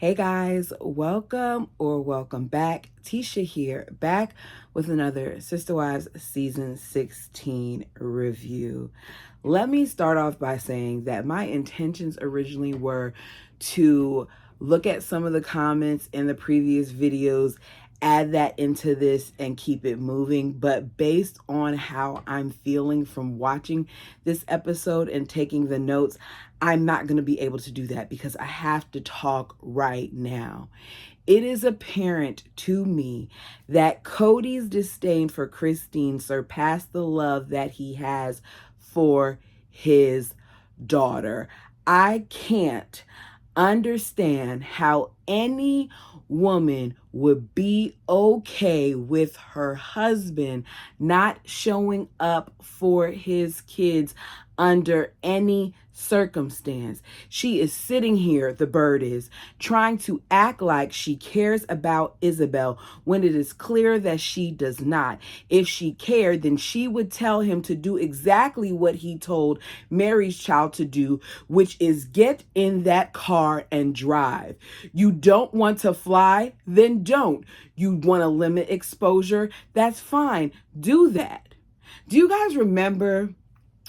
Hey guys, welcome back. Tisha here, back with another Sister Wives Season 16 review. Let me start off by saying that my intentions originally were to look at some of the comments in the previous videos, add that into this and keep it moving. But based on how I'm feeling from watching this episode and taking the notes, I'm not going to be able to do that because I have to talk right now. It is apparent to me that Cody's disdain for Christine surpassed the love that he has for his daughter. I can't understand how any woman would be okay with her husband not showing up for his kids under any circumstance. She is sitting here, the bird is, trying to act like she cares about Isabel when it is clear that she does not. If she cared, then she would tell him to do exactly what he told Mary's child to do, which is get in that car and drive. You don't want to fly? Then don't. You want to limit exposure? That's fine. Do that. Do you guys remember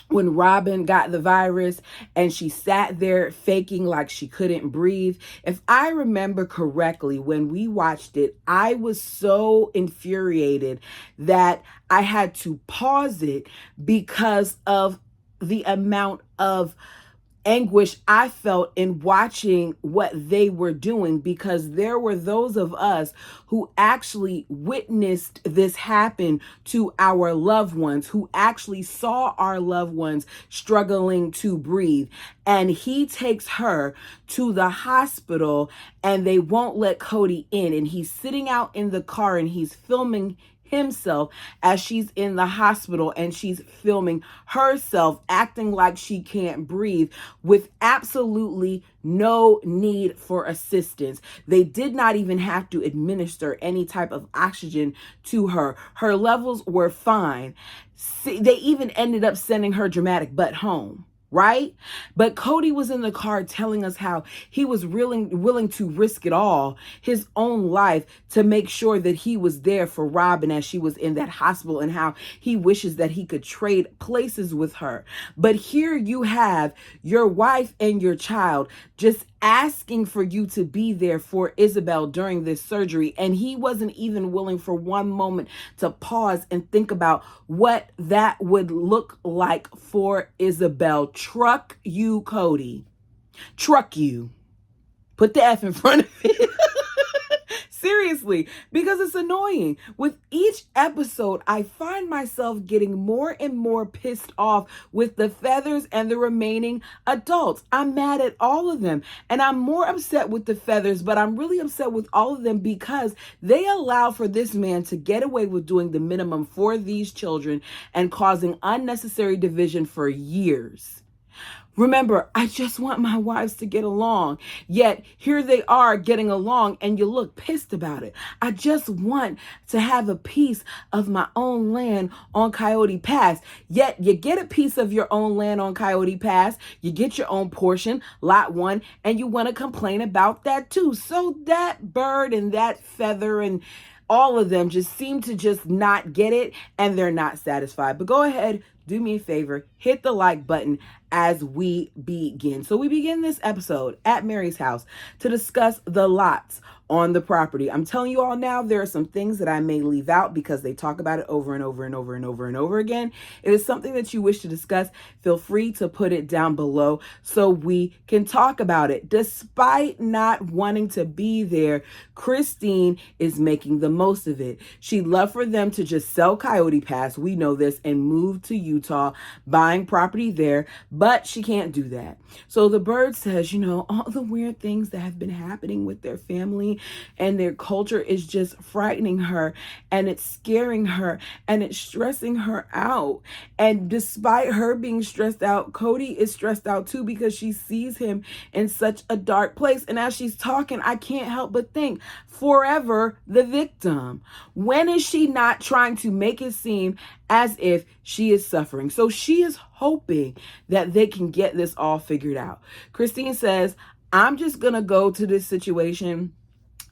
when Robin got the virus and she sat there faking like she couldn't breathe? If I remember correctly, when we watched it, I was so infuriated that I had to pause it because of the amount of anguish I felt in watching what they were doing, because there were those of us who actually witnessed this happen to our loved ones, who actually saw our loved ones struggling to breathe. And he takes her to the hospital and they won't let Cody in. And he's sitting out in the car and he's filming himself as she's in the hospital, and she's filming herself acting like she can't breathe with absolutely no need for assistance. They did not even have to administer any type of oxygen to her. Her levels were fine. See, they even ended up sending her dramatic butt home. Right? But Cody was in the car telling us how he was willing to risk it all, his own life, to make sure that he was there for Robin as she was in that hospital, and how he wishes that he could trade places with her. But here you have your wife and your child just asking for you to be there for Isabel during this surgery, and he wasn't even willing for one moment to pause and think about what that would look like for Isabel. Truck you, Cody. Truck you. Put the F in front of it. Seriously, because it's annoying. With each episode, I find myself getting more and more pissed off with the Feathers and the remaining adults. I'm mad at all of them, and I'm more upset with the Feathers, but I'm really upset with all of them because they allow for this man to get away with doing the minimum for these children and causing unnecessary division for years. Remember, I just want my wives to get along. Yet here they are getting along and you look pissed about it. I just want to have a piece of my own land on Coyote Pass. Yet you get a piece of your own land on Coyote Pass. You get your own portion, lot 1, and you want to complain about that too. So that bird and that feather and all of them just seem to just not get it, and they're not satisfied. But go ahead, do me a favor, hit the like button as we begin. So we begin this episode at Mary's house to discuss the lots on the property. I'm telling you all now, there are some things that I may leave out because they talk about it over and over and over and over and over again. If it's something that you wish to discuss, feel free to put it down below so we can talk about it. Despite not wanting to be there, Christine is making the most of it. She'd love for them to just sell Coyote Pass, we know this, and move to Utah, buying property there, but she can't do that. So the bird says, all the weird things that have been happening with their family and their culture is just frightening her, and it's scaring her, and it's stressing her out. And despite her being stressed out, Cody is stressed out too, because she sees him in such a dark place. And as she's talking, I can't help but think, forever the victim. When is she not trying to make it seem as if she is suffering? So she is hoping that they can get this all figured out. Christine says, I'm just going to go to this situation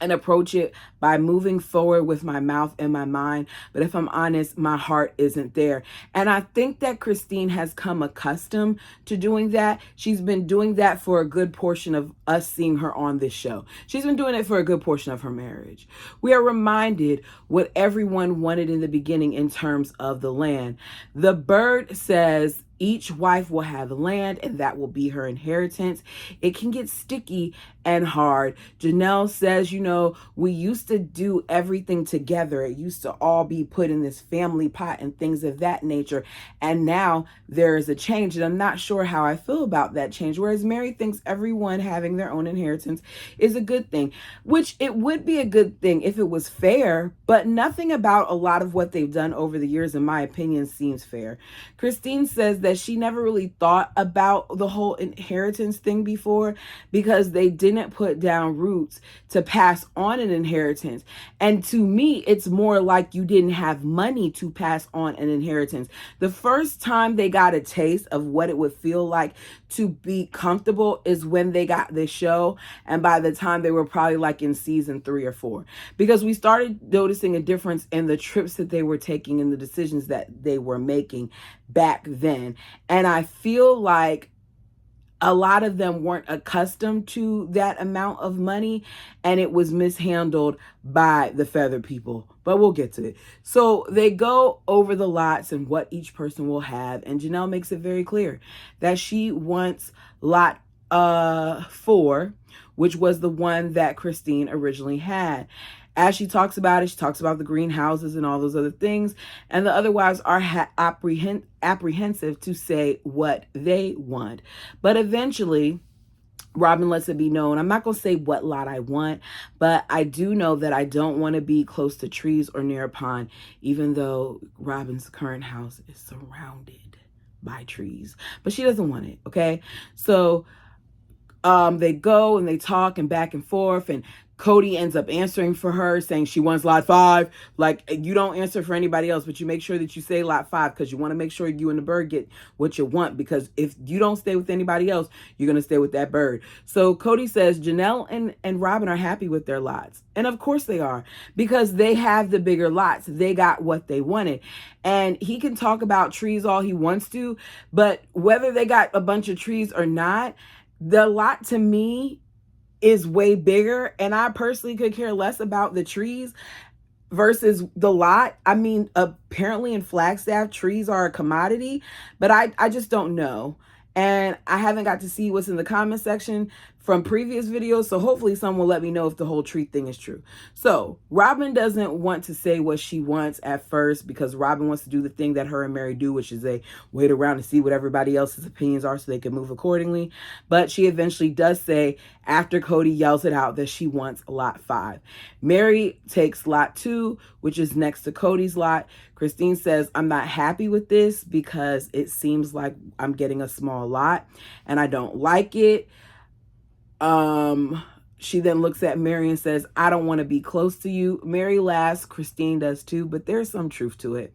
and approach it by moving forward with my mouth and my mind. But if I'm honest, my heart isn't there. And I think that Christine has come accustomed to doing that. She's been doing that for a good portion of us seeing her on this show. She's been doing it for a good portion of her marriage. We are reminded what everyone wanted in the beginning in terms of the land. The bird says, each wife will have land and that will be her inheritance. It can get sticky and hard. Janelle says, we used to do everything together. It used to all be put in this family pot and things of that nature. And now there is a change. And I'm not sure how I feel about that change. Whereas Mary thinks everyone having their own inheritance is a good thing, which it would be a good thing if it was fair, but nothing about a lot of what they've done over the years, in my opinion, seems fair. Christine says that she never really thought about the whole inheritance thing before because they didn't put down roots to pass on an inheritance. And to me, it's more like you didn't have money to pass on an inheritance. The first time they got a taste of what it would feel like to be comfortable is when they got this show. And by the time they were probably like in season 3 or 4, because we started noticing a difference in the trips that they were taking and the decisions that they were making back then. And I feel like a lot of them weren't accustomed to that amount of money, and it was mishandled by the feather people. But we'll get to it. So they go over the lots and what each person will have, and Janelle makes it very clear that she wants lot 4, which was the one that Christine originally had. As she talks about it, she talks about the greenhouses and all those other things. And the other wives are apprehensive to say what they want. But eventually, Robin lets it be known. I'm not going to say what lot I want, but I do know that I don't want to be close to trees or near a pond, even though Robin's current house is surrounded by trees. But she doesn't want it, okay? So they go and they talk and back and forth, and Cody ends up answering for her, saying she wants lot 5. Like, you don't answer for anybody else, but you make sure that you say lot 5 because you want to make sure you and the bird get what you want, because if you don't stay with anybody else, you're going to stay with that bird. So Cody says Janelle and Robin are happy with their lots. And of course they are, because they have the bigger lots. They got what they wanted. And he can talk about trees all he wants to, but whether they got a bunch of trees or not, the lot to me is way bigger, and I personally could care less about the trees versus the lot. I mean, apparently in Flagstaff, trees are a commodity, but I just don't know. And I haven't got to see what's in the comment section from previous videos, so hopefully someone will let me know if the whole tree thing is true. So Robin doesn't want to say what she wants at first, because Robin wants to do the thing that her and Mary do, which is they wait around to see what everybody else's opinions are so they can move accordingly. But she eventually does say, after Cody yells it out, that she wants lot 5. Mary takes lot 2, which is next to Cody's lot. Christine says, I'm not happy with this because it seems like I'm getting a small lot and I don't like it. She then looks at Mary and says, I don't want to be close to you. Mary laughs, Christine does too, but there's some truth to it.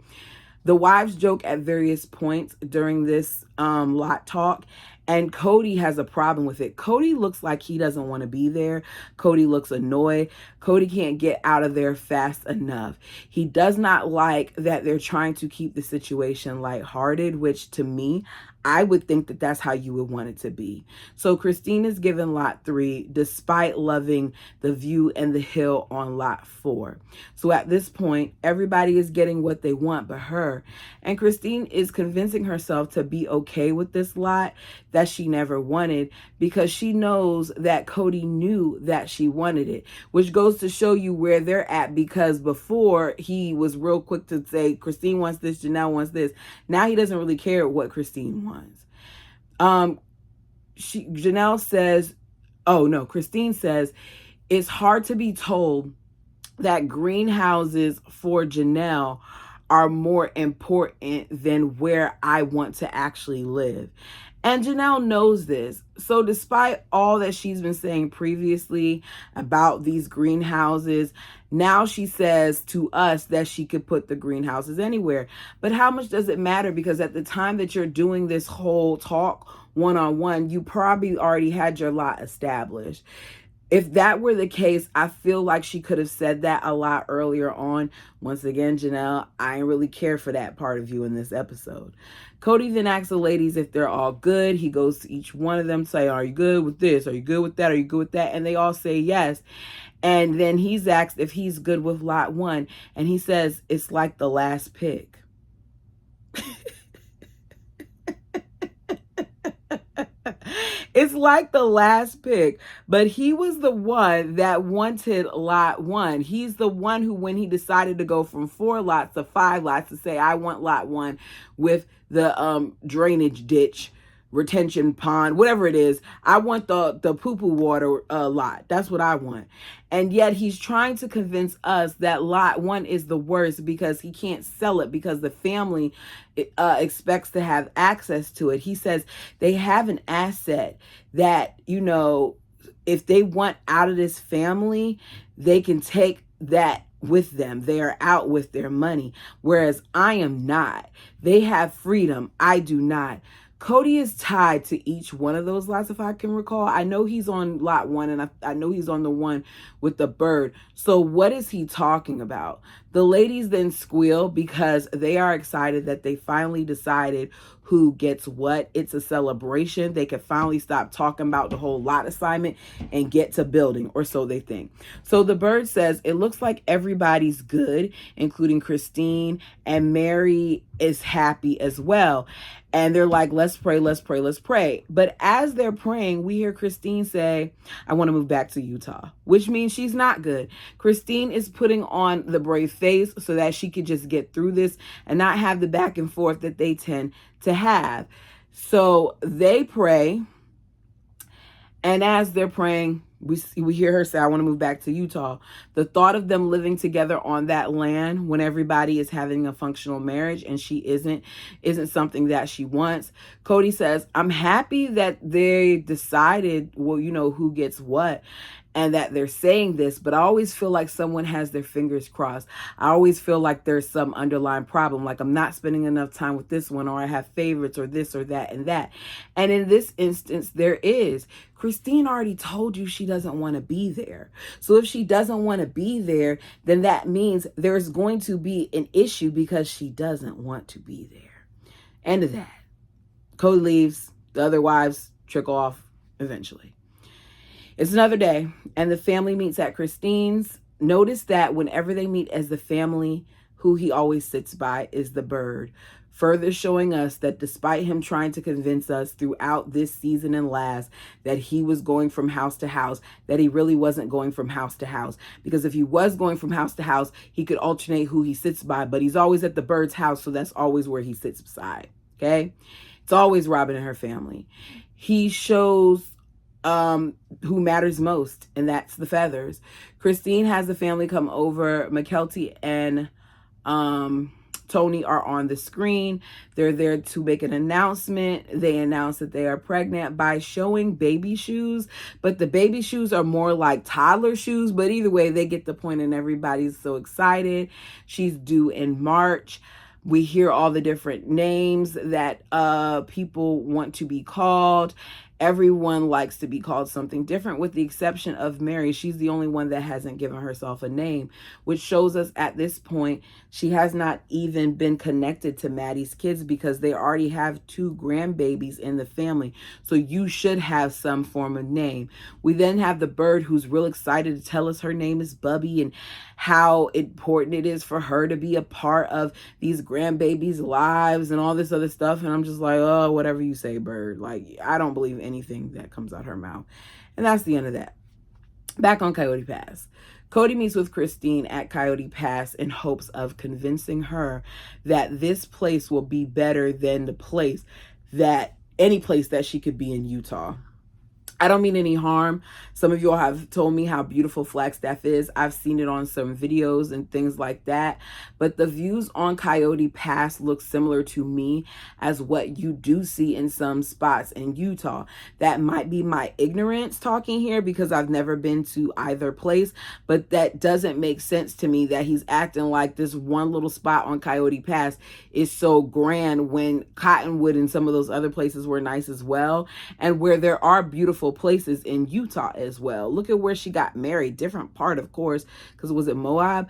The wives joke at various points during this lot talk, and Cody has a problem with it. Cody looks like he doesn't want to be there. Cody looks annoyed. Cody can't get out of there fast enough. He does not like that they're trying to keep the situation lighthearted, which to me, I would think that that's how you would want it to be. So Christine is given lot 3, despite loving the view and the hill on lot 4. So at this point, everybody is getting what they want but her. And Christine is convincing herself to be okay with this lot that she never wanted, because she knows that Cody knew that she wanted it, which goes to show you where they're at, because before he was real quick to say Christine wants this, Janelle wants this. Now he doesn't really care what Christine wants. Christine says it's hard to be told that greenhouses for Janelle are more important than where I want to actually live. And Janelle knows this. So despite all that she's been saying previously about these greenhouses, now she says to us that she could put the greenhouses anywhere. But how much does it matter? Because at the time that you're doing this whole talk one-on-one, you probably already had your lot established. If that were the case, I feel like she could have said that a lot earlier on. Once again, Janelle, I ain't really care for that part of you in this episode. Cody then asks the ladies if they're all good. He goes to each one of them, say, are you good with this? Are you good with that? Are you good with that? And they all say yes. And then he's asked if he's good with lot 1. And he says, it's like the last pick. It's like the last pick, but he was the one that wanted lot 1. He's the one who, when he decided to go from 4 lots to 5 lots, to say, I want lot 1 with the drainage ditch, retention pond, whatever it is. I want the poo-poo water lot. That's what I want. And yet he's trying to convince us that lot 1 is the worst because he can't sell it because the family expects to have access to it. He says they have an asset that, you know, if they want out of this family, they can take that with them. They are out with their money, whereas I am not. They have freedom. I do not. Cody is tied to each one of those lots, if I can recall. I know he's on lot 1, and I know he's on the one with the bird. So what is he talking about? The ladies then squeal because they are excited that they finally decided who gets what. It's a celebration. They can finally stop talking about the whole lot assignment and get to building, or so they think. So the bird says, it looks like everybody's good, including Christine, and Mary is happy as well. And they're like, let's pray, let's pray, let's pray. But as they're praying, we hear Christine say, I want to move back to Utah, which means she's not good. Christine is putting on the brave face so that she could just get through this and not have the back and forth that they tend to have. So they pray. And as they're praying, we hear her say, I want to move back to Utah. The thought of them living together on that land when everybody is having a functional marriage and she isn't something that she wants. Cody says, I'm happy that they decided, well, you know, who gets what, and that they're saying this, but I always feel like someone has their fingers crossed. I always feel like there's some underlying problem, like I'm not spending enough time with this one, or I have favorites, or this or that and that. And in this instance, there is. Christine already told you she doesn't want to be there. So if she doesn't want to be there, then that means there's going to be an issue because she doesn't want to be there. End of that. Cody leaves. The other wives trickle off eventually. It's another day, and the family meets at Christine's. Notice that whenever they meet as the family, who he always sits by is the bird, further showing us that despite him trying to convince us throughout this season and last that he was going from house to house, that he really wasn't going from house to house. Because if he was going from house to house, he could alternate who he sits by, but he's always at the bird's house, so that's always where he sits beside, okay? It's always Robin and her family. He shows who matters most, and that's the feathers. Christine has the family come over. McKelty and Tony are on the screen. They're there to make an announcement. They announce that they are pregnant by showing baby shoes, but the baby shoes are more like toddler shoes, but either way, they get the point and everybody's so excited. She's due in March. We hear all the different names that people want to be called. Everyone likes to be called something different with the exception of Mary. She's the only one that hasn't given herself a name, which shows us at this point she has not even been connected to Maddie's kids because they already have 2 grandbabies in the family. So you should have some form of name. We then have the bird who's real excited to tell us her name is Bubby and how important it is for her to be a part of these grandbabies' lives and all this other stuff. And I'm just like, oh, whatever you say, bird. Like, I don't believe anything that comes out her mouth. And that's the end of that. Back on Coyote Pass. Cody meets with Christine at Coyote Pass in hopes of convincing her that this place will be better than the place that any place that she could be in Utah. I don't mean any harm. Some of you all have told me how beautiful Flagstaff is. I've seen it on some videos and things like that. But the views on Coyote Pass look similar to me as what you do see in some spots in Utah. That might be my ignorance talking here because I've never been to either place. But that doesn't make sense to me that he's acting like this one little spot on Coyote Pass is so grand when Cottonwood and some of those other places were nice as well. And where there are beautiful places in Utah as well. Look at where she got married. Different part, of course, because was it Moab?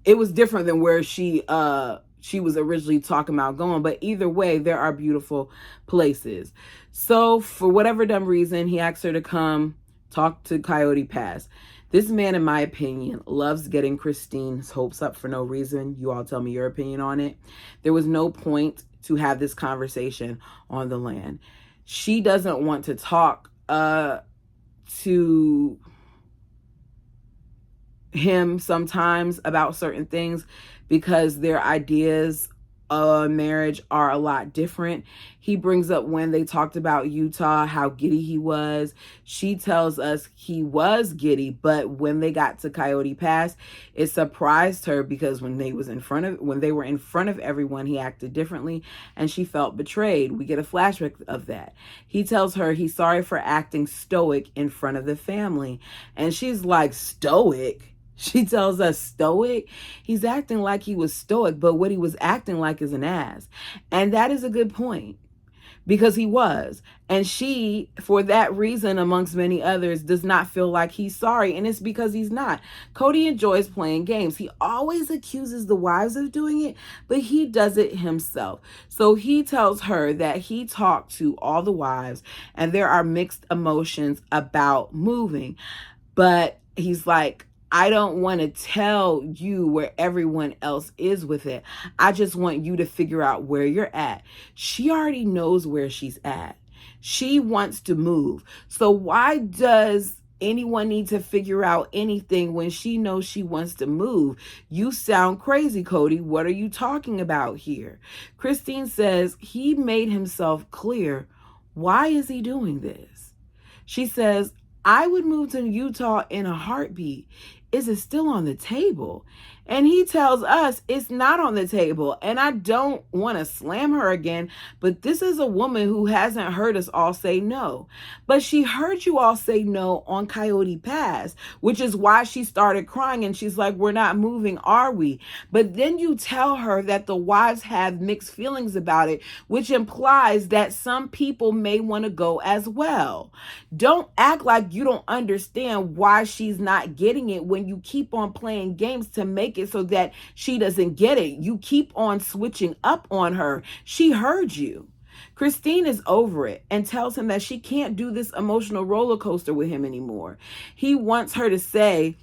It was different than where she was originally talking about going. But either way, there are beautiful places. So for whatever dumb reason, he asked her to come talk to Coyote Pass. This man, in my opinion, loves getting Christine's hopes up for no reason. You all tell me your opinion on it. There was no point to have this conversation on the land. She doesn't want to talk to him sometimes about certain things because their ideas of marriage are a lot different. He brings up when they talked about Utah, how giddy he was. She tells us he was giddy, but when they got to Coyote Pass, it surprised her because when they were in front of everyone, he acted differently and she felt betrayed. We get a flashback of that. He tells her he's sorry for acting stoic in front of the family. And she's like, stoic? She tells us stoic. He's acting like he was stoic, but what he was acting like is an ass. And that is a good point because he was. And she, for that reason, amongst many others, does not feel like he's sorry. And it's because he's not. Cody enjoys playing games. He always accuses the wives of doing it, but he does it himself. So he tells her that he talked to all the wives and there are mixed emotions about moving. But he's like, I don't want to tell you where everyone else is with it. I just want you to figure out where you're at. She already knows where she's at. She wants to move. So why does anyone need to figure out anything when she knows she wants to move? You sound crazy, Cody. What are you talking about here? Christine says he made himself clear. Why is he doing this? She says, I would move to Utah in a heartbeat. Is it still on the table? And he tells us it's not on the table. And I don't want to slam her again, but this is a woman who hasn't heard us all say no. But she heard you all say no on Coyote Pass, which is why she started crying. And she's like, we're not moving, are we? But then you tell her that the wives have mixed feelings about it, which implies that some people may want to go as well. Don't act like you don't understand why she's not getting it when you keep on playing games to make it so that she doesn't get it. You keep on switching up on her. She heard you. Christine is over it and tells him that she can't do this emotional roller coaster with him anymore. He wants her to say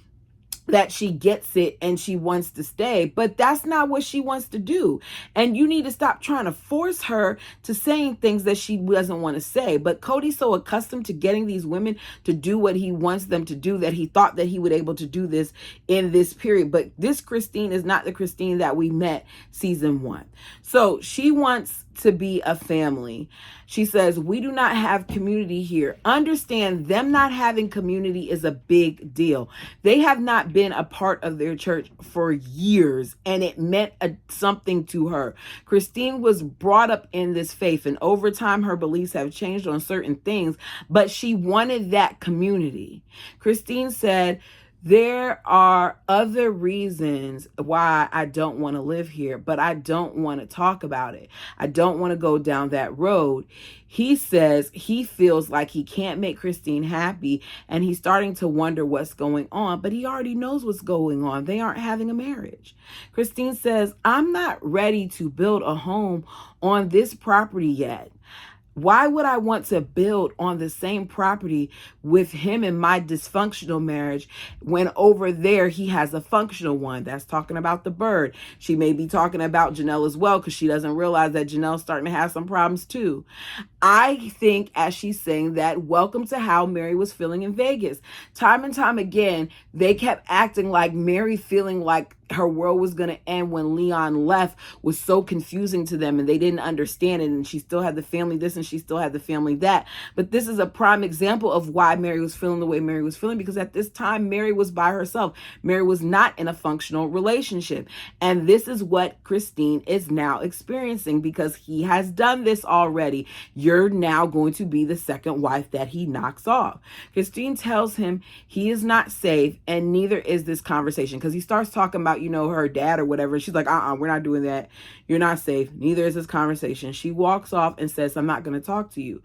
that she gets it and she wants to stay, but that's not what she wants to do. And you need to stop trying to force her to saying things that she doesn't want to say. But Cody's so accustomed to getting these women to do what he wants them to do that he thought that he would able to do this in this period. But this Christine is not the Christine that we met season 1. So she wants to be a family. She says, we do not have community here. Understand, them not having community is a big deal. They have not been a part of their church for years, and it meant something to her. Christine was brought up in this faith, and over time her beliefs have changed on certain things, but she wanted that community. Christine said, there are other reasons why I don't want to live here, but I don't want to talk about it. I don't want to go down that road. He says he feels like he can't make Christine happy, and he's starting to wonder what's going on, but he already knows what's going on. They aren't having a marriage. Christine says, I'm not ready to build a home on this property yet. Why would I want to build on the same property with him in my dysfunctional marriage when over there he has a functional one? That's talking about the bird. She may be talking about Janelle as well because she doesn't realize that Janelle's starting to have some problems too. I think as she's saying that, welcome to how Mary was feeling in Vegas. Time and time again, they kept acting like Mary feeling like her world was going to end when Leon left was so confusing to them and they didn't understand it, and she still had the family this and she still had the family that. But this is a prime example of why Mary was feeling the way Mary was feeling, because at this time Mary was by herself. Mary was not in a functional relationship, and this is what Christine is now experiencing because he has done this already. You're now going to be the second wife that he knocks off. Christine tells him he is not safe, and neither is this conversation, because he starts talking about, her dad or whatever. She's like, we're not doing that. You're not safe. Neither is this conversation. She walks off and says, I'm not going to talk to you.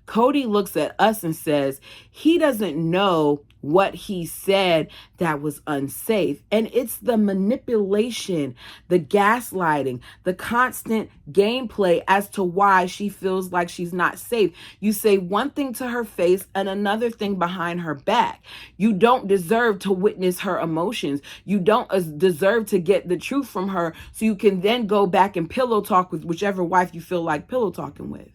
Cody looks at us and says he doesn't know what he said that was unsafe. And it's the manipulation, the gaslighting, the constant gameplay as to why she feels like she's not safe. You say one thing to her face and another thing behind her back. You don't deserve to witness her emotions. You don't deserve to get the truth from her so you can then go back and pillow talk with whichever wife you feel like pillow talking with.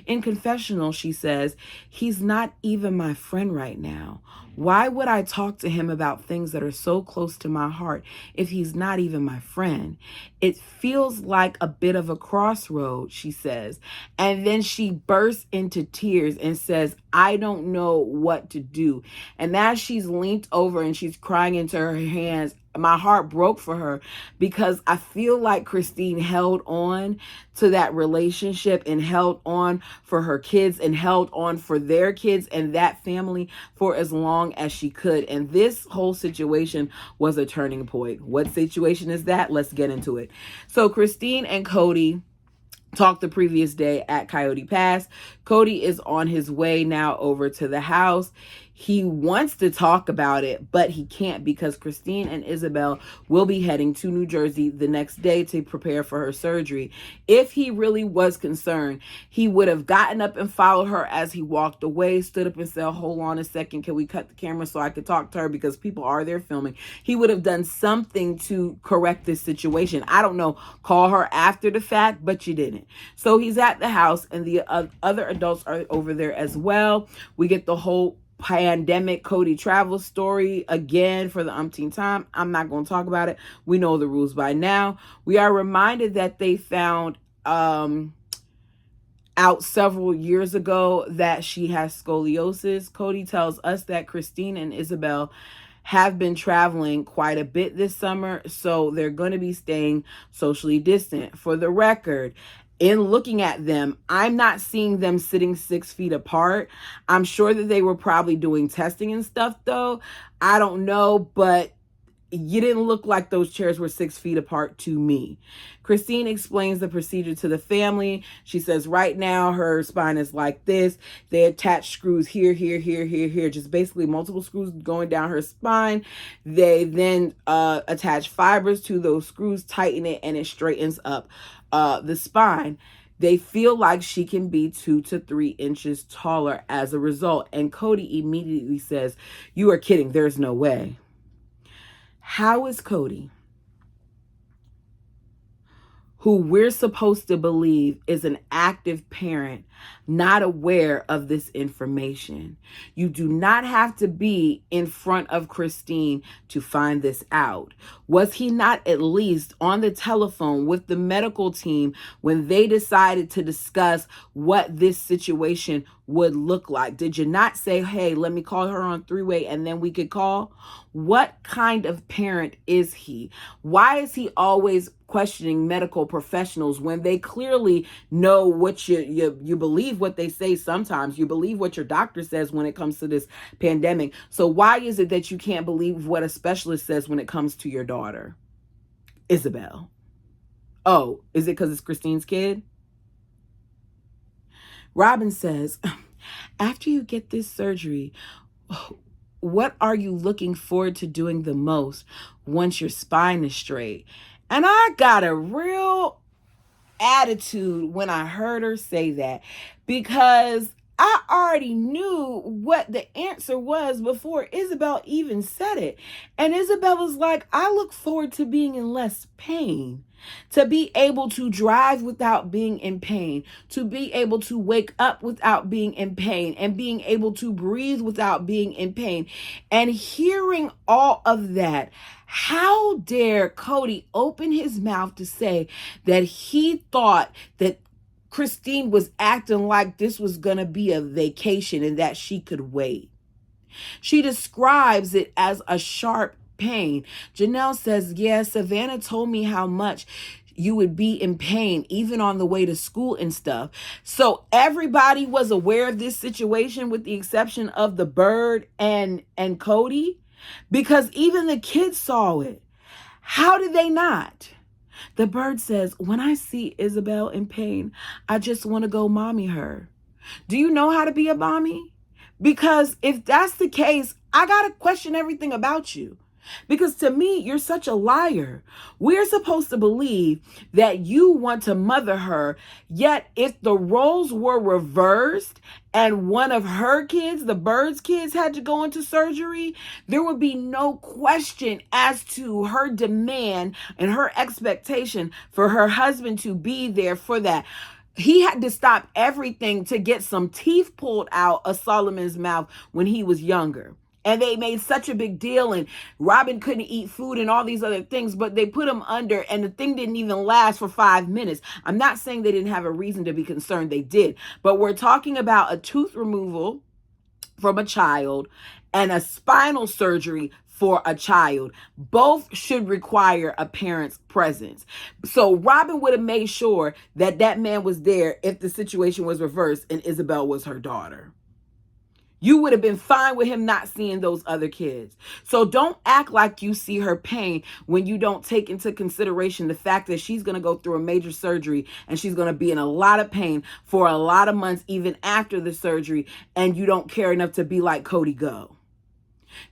In confessional, she says, he's not even my friend right now. Why would I talk to him about things that are so close to my heart if he's not even my friend? It feels like a bit of a crossroad, she says. And then she bursts into tears and says, I don't know what to do. And as she's leaned over and she's crying into her hands, my heart broke for her, because I feel like Christine held on to that relationship and held on for her kids and held on for their kids and that family for as long as she could. And this whole situation was a turning point. What situation is that? Let's get into it. So Christine and Cody talked the previous day at Coyote Pass. Cody is on his way now over to the house. He wants to talk about it, but he can't, because Christine and Isabel will be heading to New Jersey the next day to prepare for her surgery. If he really was concerned, he would have gotten up and followed her as he walked away, stood up and said, hold on a second, can we cut the camera so I could talk to her, because people are there filming. He would have done something to correct this situation. I don't know, call her after the fact, but you didn't. So he's at the house, and the other adults are over there as well. We get the whole pandemic Cody travel story again for the umpteenth time. I'm not going to talk about it. We know the rules by now. We are reminded that they found out several years ago that she has scoliosis. Cody tells us that Christine and Isabel have been traveling quite a bit this summer, so they're going to be staying socially distant. For the record, in looking at them, I'm not seeing them sitting 6 feet apart. I'm sure that they were probably doing testing and stuff, though. I don't know, but you didn't look like those chairs were 6 feet apart to me. Christine explains the procedure to the family. She says right now her spine is like this. They attach screws here, here, here, here, here, just basically multiple screws going down her spine. They then attach fibers to those screws, tighten it, and it straightens up the spine. They feel like she can be 2 to 3 inches taller as a result. And Cody immediately says, you are kidding. There's no way. How is Cody, who we're supposed to believe is an active parent, not aware of this information? You do not have to be in front of Christine to find this out. Was he not at least on the telephone with the medical team when they decided to discuss what this situation would look like? Did you not say, hey, let me call her on three-way and then we could call? What kind of parent is he? Why is he always questioning medical professionals when they clearly know what you believe what they say? Sometimes you believe what your doctor says when it comes to this pandemic. So why is it that you can't believe what a specialist says when it comes to your daughter, Isabel? Oh, is it because it's Christine's kid? Robin says, after you get this surgery, what are you looking forward to doing the most once your spine is straight? And I got a real attitude when I heard her say that, because I already knew what the answer was before Isabel even said it. And Isabel was like, I look forward to being in less pain, to be able to drive without being in pain, to be able to wake up without being in pain, and being able to breathe without being in pain. And hearing all of that, how dare Cody open his mouth to say that he thought that Christine was acting like this was going to be a vacation and that she could wait. She describes it as a sharp pain. Janelle says, yeah, Savannah told me how much you would be in pain, even on the way to school and stuff. So everybody was aware of this situation with the exception of the bird and Cody, because even the kids saw it. How did they not? The bird says, when I see Isabel in pain, I just want to go mommy her. Do you know how to be a mommy? Because if that's the case, I got to question everything about you. Because to me, you're such a liar. We're supposed to believe that you want to mother her. Yet if the roles were reversed and one of her kids, the bird's kids, had to go into surgery, there would be no question as to her demand and her expectation for her husband to be there for that. He had to stop everything to get some teeth pulled out of Solomon's mouth when he was younger. And they made such a big deal, and Robin couldn't eat food and all these other things, but they put him under, and the thing didn't even last for 5 minutes. I'm not saying they didn't have a reason to be concerned. They did. But we're talking about a tooth removal from a child and a spinal surgery for a child. Both should require a parent's presence. So Robin would have made sure that that man was there if the situation was reversed and Isabel was her daughter. You would have been fine with him not seeing those other kids. So don't act like you see her pain when you don't take into consideration the fact that she's going to go through a major surgery and she's going to be in a lot of pain for a lot of months even after the surgery, and you don't care enough to be like, Cody, go.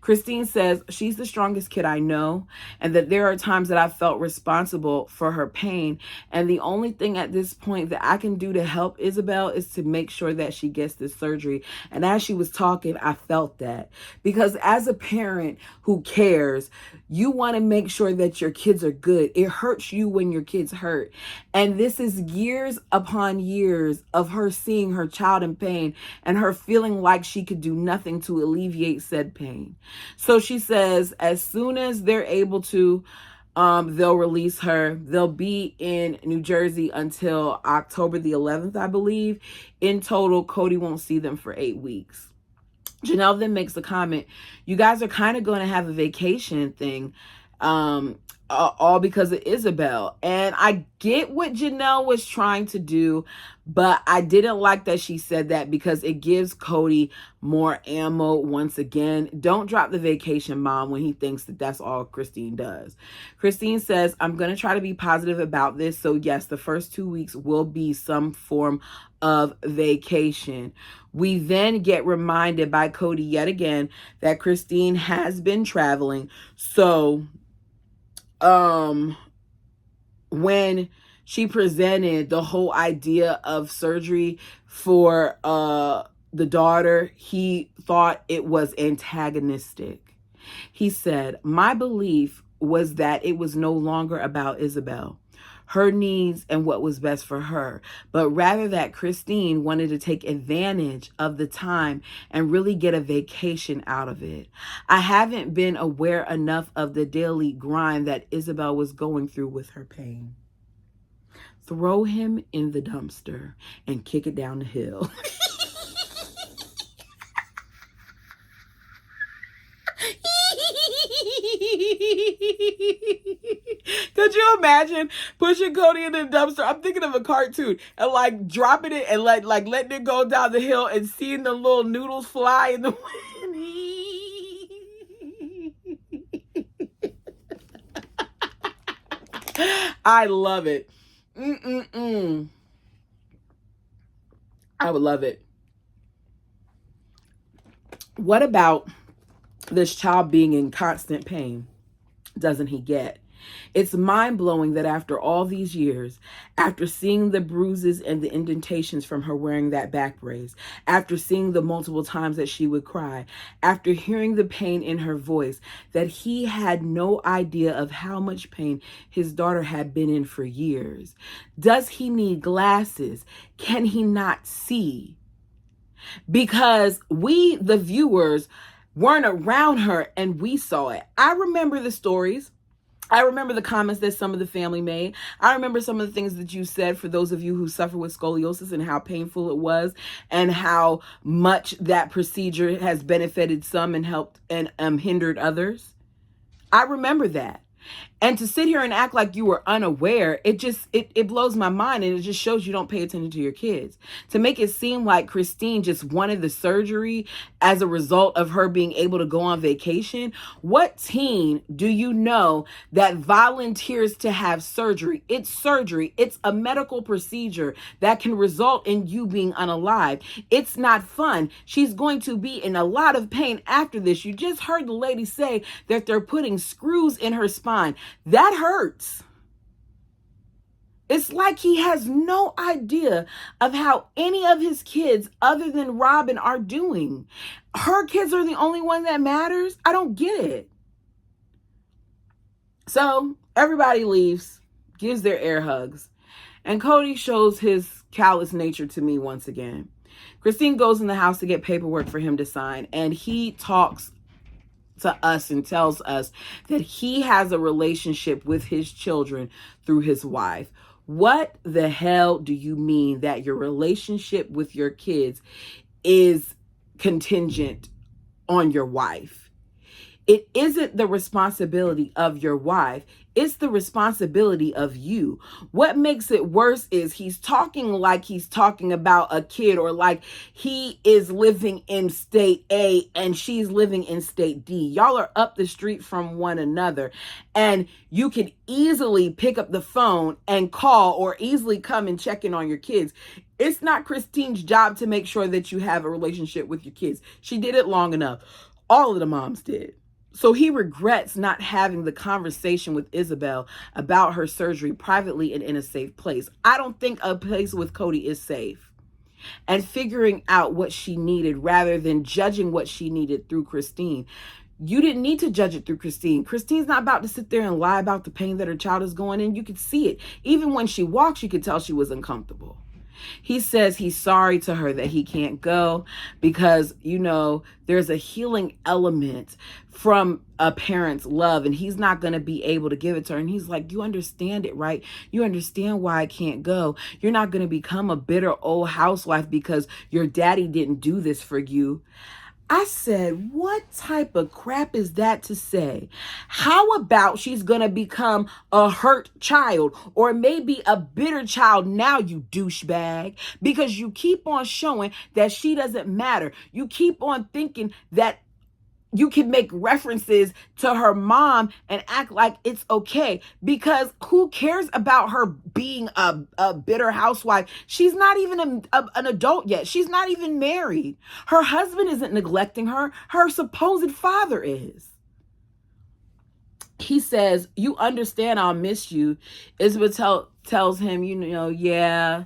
Christine says she's the strongest kid I know, and that there are times that I felt responsible for her pain. And the only thing at this point that I can do to help Isabel is to make sure that she gets this surgery. And as she was talking, I felt that, because as a parent who cares, you want to make sure that your kids are good. It hurts you when your kids hurt. And this is years upon years of her seeing her child in pain and her feeling like she could do nothing to alleviate said pain. So she says as soon as they're able to, they'll release her. They'll be in New Jersey until October the 11th, I believe. In total, Cody won't see them for 8 weeks. Janelle then makes a comment. You guys are kind of going to have a vacation thing, all because of Isabel. And I get what Janelle was trying to do, but I didn't like that she said that, because it gives Cody more ammo once again. Don't drop the vacation, Mom, when he thinks that that's all Christine does. Christine says, I'm going to try to be positive about this. So yes, the first 2 weeks will be some form of vacation. We then get reminded by Cody yet again that Christine has been traveling. So when she presented the whole idea of surgery for the daughter, he thought it was antagonistic. He said, my belief was that it was no longer about Isabel, her needs, and what was best for her, but rather that Christine wanted to take advantage of the time and really get a vacation out of it. I haven't been aware enough of the daily grind that Isabel was going through with her pain. Throw him in the dumpster and kick it down the hill. Could you imagine pushing Cody in the dumpster? I'm thinking of a cartoon and like dropping it and like letting it go down the hill and seeing the little noodles fly in the wind. I love it. I would love it. What about this child being in constant pain? Doesn't he get? It's mind-blowing that after all these years, after seeing the bruises and the indentations from her wearing that back brace, after seeing the multiple times that she would cry, after hearing the pain in her voice, that he had no idea of how much pain his daughter had been in for years. Does he need glasses? Can he not see? Because we, the viewers, weren't around her and we saw it. I remember the stories. I remember the comments that some of the family made. I remember some of the things that you said for those of you who suffer with scoliosis and how painful it was and how much that procedure has benefited some and helped and hindered others. I remember that. And to sit here and act like you were unaware, it blows my mind, and it just shows you don't pay attention to your kids. To make it seem like Christine just wanted the surgery as a result of her being able to go on vacation. What teen do you know that volunteers to have surgery? It's surgery. It's a medical procedure that can result in you being unalive. It's not fun. She's going to be in a lot of pain after this. You just heard the lady say that they're putting screws in her spine. That hurts. It's like he has no idea of how any of his kids other than Robin are doing. Her kids are the only one that matters. I don't get it. So everybody leaves, gives their air hugs, and Cody shows his callous nature to me once again. Christine goes in the house to get paperwork for him to sign, and he talks to us and tells us that he has a relationship with his children through his wife. What the hell do you mean that your relationship with your kids is contingent on your wife? It isn't the responsibility of your wife. It's the responsibility of you. What makes it worse is he's talking like he's talking about a kid, or like he is living in state A and she's living in state D. Y'all are up the street from one another, and you can easily pick up the phone and call or easily come and check in on your kids. It's not Christine's job to make sure that you have a relationship with your kids. She did it long enough. All of the moms did. So he regrets not having the conversation with Isabel about her surgery privately and in a safe place. I don't think a place with Cody is safe. And figuring out what she needed rather than judging what she needed through Christine. You didn't need to judge it through Christine. Christine's not about to sit there and lie about the pain that her child is going in. You could see it. Even when she walks, you could tell she was uncomfortable. He says he's sorry to her that he can't go because, there's a healing element from a parent's love, and he's not going to be able to give it to her. And he's like, you understand it, right? You understand why I can't go. You're not going to become a bitter old housewife because your daddy didn't do this for you. I said, what type of crap is that to say? How about she's going to become a hurt child, or maybe a bitter child now, you douchebag, because you keep on showing that she doesn't matter. You keep on thinking that you can make references to her mom and act like it's okay, because who cares about her being a bitter housewife? She's not even an adult yet. She's not even married. Her husband isn't neglecting her. Her supposed father is. He says, you understand I'll miss you. Isabel tells him, yeah,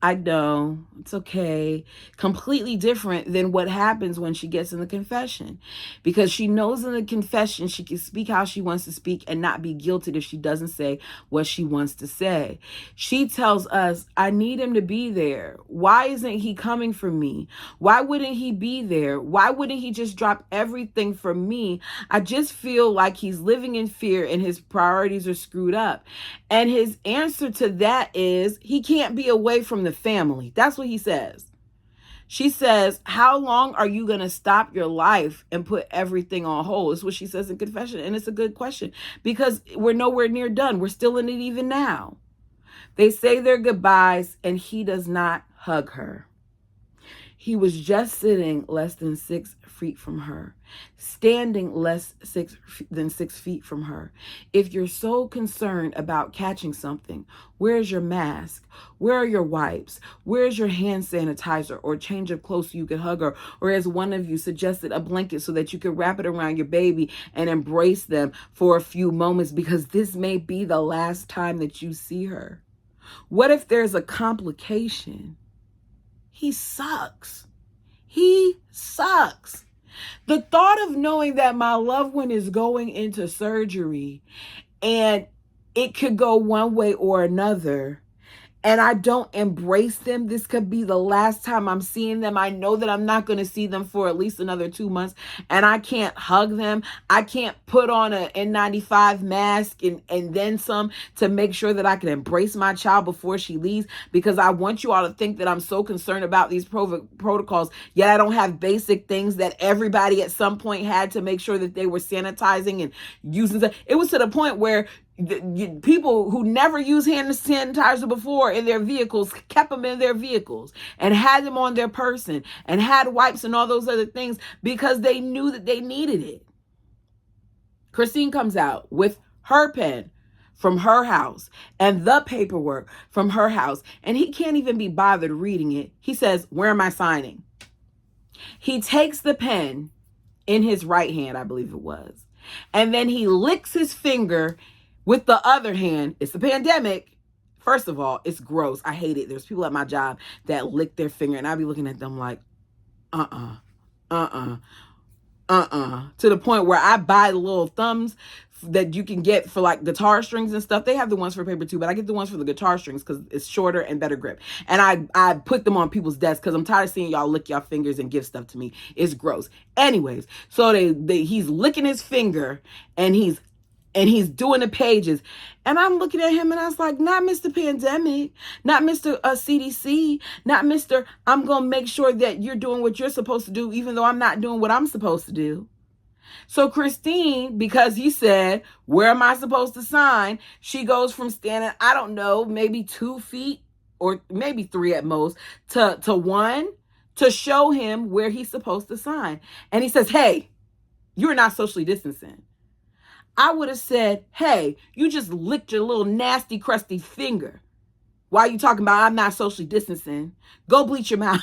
I know, it's okay. Completely different than what happens when she gets in the confession. Because she knows in the confession she can speak how she wants to speak and not be guilted if she doesn't say what she wants to say. She tells us, I need him to be there. Why isn't he coming for me? Why wouldn't he be there? Why wouldn't he just drop everything for me? I just feel like he's living in fear and his priorities are screwed up. And his answer to that is he can't be away from the family. That's what he says. She says, how long are you going to stop your life and put everything on hold? Is what she says in confession. And it's a good question because we're nowhere near done. We're still in it even now. They say their goodbyes and he does not hug her. He was just sitting less than 6 feet from her, standing less than 6 feet from her. If you're so concerned about catching something, where's your mask? Where are your wipes? Where's your hand sanitizer or change of clothes so you can hug her? Or as one of you suggested, a blanket so that you can wrap it around your baby and embrace them for a few moments, because this may be the last time that you see her. What if there's a complication? He sucks. He sucks. The thought of knowing that my loved one is going into surgery and it could go one way or another, and I don't embrace them, this could be the last time I'm seeing them. I know that I'm not going to see them for at least another 2 months, and I can't hug them. I can't put on an N95 mask and then some to make sure that I can embrace my child before she leaves, because I want you all to think that I'm so concerned about these protocols, yet I don't have basic things that everybody at some point had to make sure that they were sanitizing and using. It was to the point where people who never used hand sanitizer before in their vehicles kept them in their vehicles and had them on their person and had wipes and all those other things because they knew that they needed it. Christine comes out with her pen from her house and the paperwork from her house, and he can't even be bothered reading it. He says, "Where am I signing?" He takes the pen in his right hand, I believe it was, and then he licks his finger with the other hand. It's the pandemic. First of all, it's gross. I hate it. There's people at my job that lick their finger, and I'll be looking at them like, to the point where I buy the little thumbs that you can get for like guitar strings and stuff. They have the ones for paper too, but I get the ones for the guitar strings because it's shorter and better grip. And I put them on people's desks because I'm tired of seeing y'all lick y'all fingers and give stuff to me. It's gross. Anyways, so he's licking his finger and he's doing the pages. And I'm looking at him and I was like, not Mr. Pandemic, not Mr. CDC, not Mr. I'm going to make sure that you're doing what you're supposed to do, even though I'm not doing what I'm supposed to do. So Christine, because he said, where am I supposed to sign? She goes from standing, I don't know, maybe 2 feet or maybe 3 at most to 1 to show him where he's supposed to sign. And he says, "Hey, you're not socially distancing." I would have said, "Hey, you just licked your little nasty, crusty finger. Why are you talking about I'm not socially distancing? Go bleach your mouth."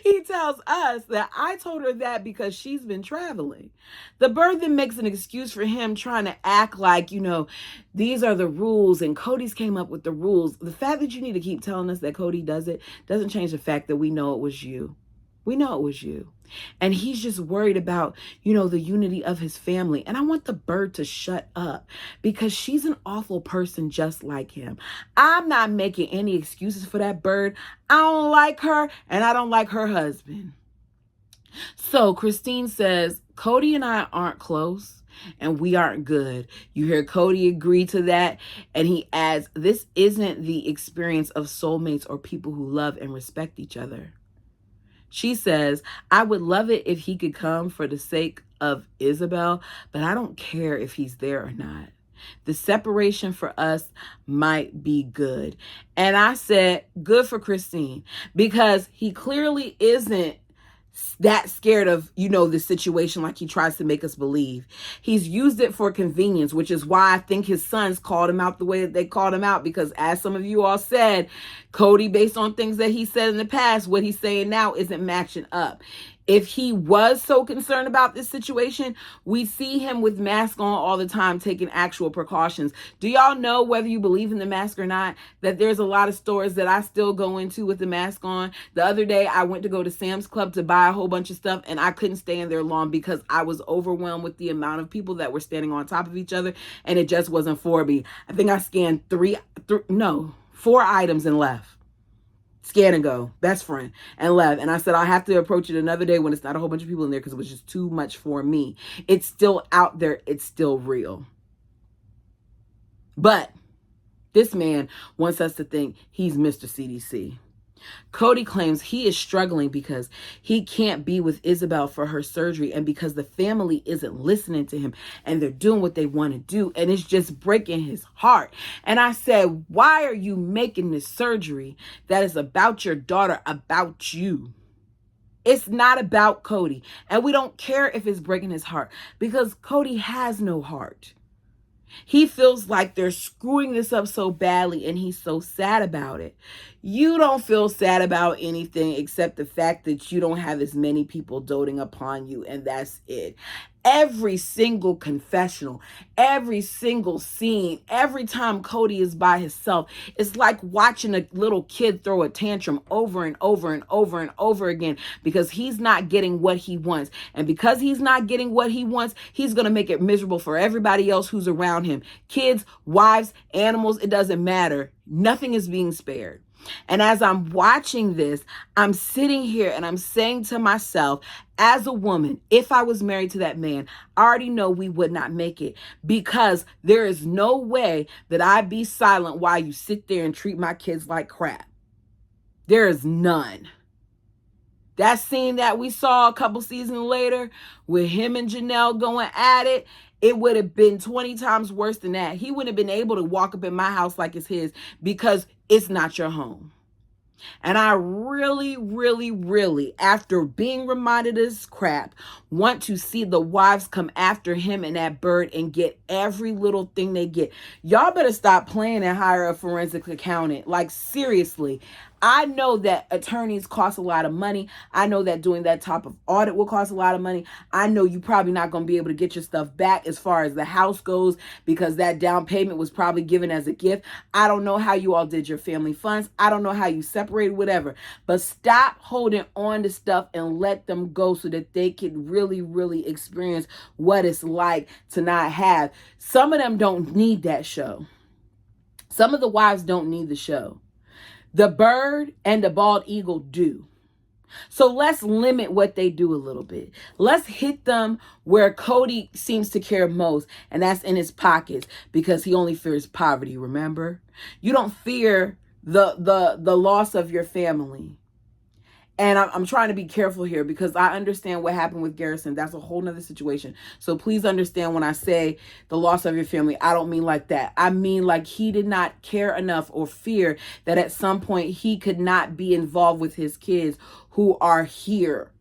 He tells us that I told her that because she's been traveling. The bird then makes an excuse for him trying to act like, these are the rules and Cody's came up with the rules. The fact that you need to keep telling us that Cody does it doesn't change the fact that we know it was you. We know it was you. And he's just worried about, the unity of his family. And I want the bird to shut up because she's an awful person just like him. I'm not making any excuses for that bird. I don't like her and I don't like her husband. So Christine says, Cody and I aren't close and we aren't good. You hear Cody agree to that. And he adds, this isn't the experience of soulmates or people who love and respect each other. She says, I would love it if he could come for the sake of Isabel, but I don't care if he's there or not. The separation for us might be good. And I said, good for Christine, because he clearly isn't that scared of, the situation like he tries to make us believe. He's used it for convenience, which is why I think his sons called him out the way that they called him out, because as some of you all said, Cody, based on things that he said in the past, what he's saying now isn't matching up. If he was so concerned about this situation, we see him with mask on all the time, taking actual precautions. Do y'all know, whether you believe in the mask or not, that there's a lot of stores that I still go into with the mask on? The other day, I went to go to Sam's Club to buy a whole bunch of stuff, and I couldn't stay in there long because I was overwhelmed with the amount of people that were standing on top of each other, and it just wasn't for me. I think I scanned 4 items and left. Scan and go, best friend, and left. And I said, I'll have to approach it another day when it's not a whole bunch of people in there because it was just too much for me. It's still out there. It's still real. But this man wants us to think he's Mr. CDC. Cody claims he is struggling because he can't be with Isabel for her surgery and because the family isn't listening to him and they're doing what they want to do, and it's just breaking his heart. And I said, why are you making this surgery that is about your daughter about you? It's not about Cody, and we don't care if it's breaking his heart because Cody has no heart. He feels like they're screwing this up so badly and he's so sad about it. You don't feel sad about anything except the fact that you don't have as many people doting upon you, and that's it. Every single confessional, every single scene, every time Cody is by himself, it's like watching a little kid throw a tantrum over and over and over and over again because he's not getting what he wants. And because he's not getting what he wants, he's going to make it miserable for everybody else who's around him. Kids, wives, animals, it doesn't matter. Nothing is being spared. And as I'm watching this, I'm sitting here and I'm saying to myself, as a woman, if I was married to that man, I already know we would not make it, because there is no way that I'd be silent while you sit there and treat my kids like crap. There is none. That scene that we saw a couple seasons later with him and Janelle going at it, it would have been 20 times worse than that. He wouldn't have been able to walk up in my house like it's his because it's not your home. And I really, really, really, after being reminded of this crap, want to see the wives come after him and that bird and get every little thing they get. Y'all better stop playing and hire a forensic accountant. Like, seriously. I know that attorneys cost a lot of money. I know that doing that type of audit will cost a lot of money. I know you're probably not going to be able to get your stuff back as far as the house goes because that down payment was probably given as a gift. I don't know how you all did your family funds. I don't know how you separated, whatever. But stop holding on to stuff and let them go so that they can really, really experience what it's like to not have. Some of them don't need that show. Some of the wives don't need the show. The bird and the bald eagle do. So let's limit what they do a little bit. Let's hit them where Cody seems to care most, and that's in his pockets, because he only fears poverty, remember? You don't fear the loss of your family. And I'm trying to be careful here because I understand what happened with Garrison. That's a whole nother situation. So please understand when I say the loss of your family, I don't mean like that. I mean like he did not care enough or fear that at some point he could not be involved with his kids who are here.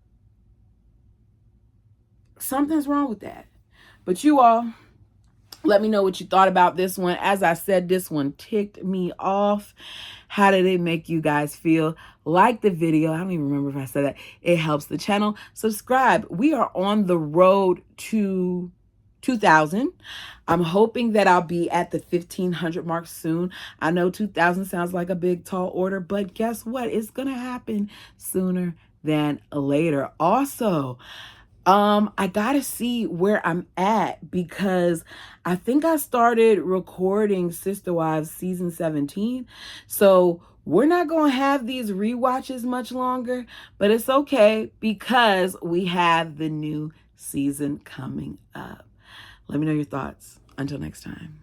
Something's wrong with that. But you all, let me know what you thought about this one. As I said, this one ticked me off. How did it make you guys feel? Like the video. I don't even remember if I said that. It helps the channel. Subscribe. We are on the road to 2,000. I'm hoping that I'll be at the 1,500 mark soon. I know 2,000 sounds like a big, tall order, but guess what? It's going to happen sooner than later. Also, I gotta see where I'm at because I think I started recording Sister Wives season 17. So we're not gonna have these rewatches much longer, but it's okay because we have the new season coming up. Let me know your thoughts. Until next time.